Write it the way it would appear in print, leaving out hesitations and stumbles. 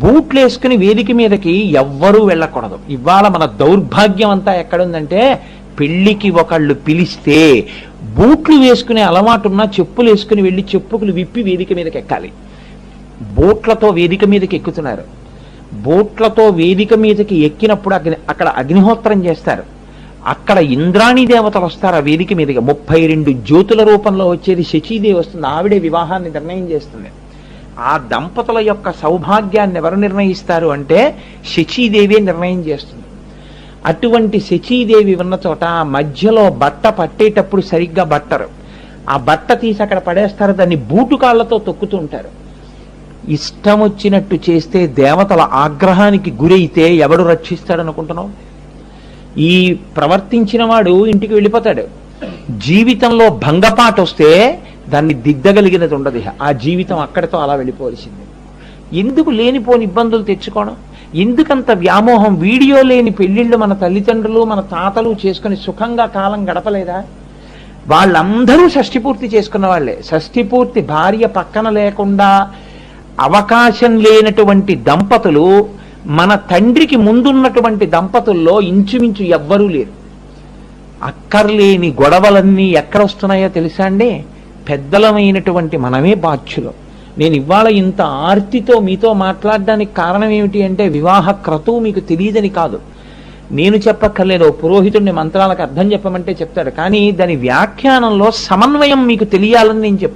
బూట్లు వేసుకుని వేదిక మీదకి ఎవ్వరూ వెళ్ళకూడదు. ఇవాళ మన దౌర్భాగ్యం అంతా ఎక్కడుందంటే, పెళ్లికి ఒకళ్ళు పిలిస్తే బూట్లు వేసుకునే అలవాటు ఉన్నా చెప్పులు వేసుకుని వెళ్ళి చెప్పుకులు విప్పి వేదిక మీదకి ఎక్కాలి. బూట్లతో వేదిక మీదకి ఎక్కుతున్నారు. బూట్లతో వేదిక మీదకి ఎక్కినప్పుడు అక్కడ అగ్నిహోత్రం చేస్తారు. అక్కడ ఇంద్రాణి దేవతలు వస్తారు ఆ వేదిక మీదకి. 32 జ్యోతుల రూపంలో వచ్చేది శచీదేవి వస్తుంది. ఆవిడే వివాహాన్ని నిర్ణయం చేస్తుంది. ఆ దంపతుల యొక్క సౌభాగ్యాన్ని ఎవరు నిర్ణయిస్తారు అంటే శచీదేవి నిర్ణయం చేస్తుంది. అటువంటి శచీదేవి ఉన్న చోట మధ్యలో బట్ట పట్టేటప్పుడు సరిగ్గా బట్టరు. ఆ బట్ట తీసి అక్కడ పడేస్తారు. దాన్ని బూటు కాళ్లతో తొక్కుతూ ఉంటారు. ఇష్టం వచ్చినట్టు చేస్తే దేవతల ఆగ్రహానికి గురైతే ఎవడు రక్షిస్తాడు అనుకుంటున్నావు? ఈ ప్రవర్తించిన వాడు ఇంటికి వెళ్ళిపోతాడు. జీవితంలో భంగపాటు వస్తే దాన్ని దిద్దగలిగినది ఉండదు. ఆ జీవితం అక్కడితో అలా వెళ్ళిపోవలసింది. ఎందుకు లేనిపోని ఇబ్బందులు తెచ్చుకోవడం? ఎందుకంత వ్యామోహం? వీడియో లేని పెళ్లిళ్ళు మన తల్లిదండ్రులు మన తాతలు చేసుకుని సుఖంగా కాలం గడపలేదా? వాళ్ళందరూ షష్ఠిపూర్తి చేసుకున్న వాళ్ళే. షష్ఠిపూర్తి భార్య పక్కన లేకుండా అవకాశం లేనటువంటి దంపతులు మన తండ్రికి ముందున్నటువంటి దంపతుల్లో ఇంచుమించు ఎవ్వరూ లేరు. అక్కర్లేని గొడవలన్నీ ఎక్కడొస్తున్నాయో తెలుసా అండి? పెద్దలమైనటువంటి మనమే బాధ్యులు. నేను ఇవాళ ఇంత ఆర్తితో మీతో మాట్లాడడానికి కారణం ఏమిటి అంటే, వివాహ క్రతువు మీకు తెలియదని కాదు. నేను చెప్పక్కర్లేదు. పురోహితుడిని మంత్రాలకు అర్థం చెప్పమంటే చెప్తాడు. కానీ దాని వ్యాఖ్యానంలో సమన్వయం మీకు తెలియాలని నేను చెప్తాను.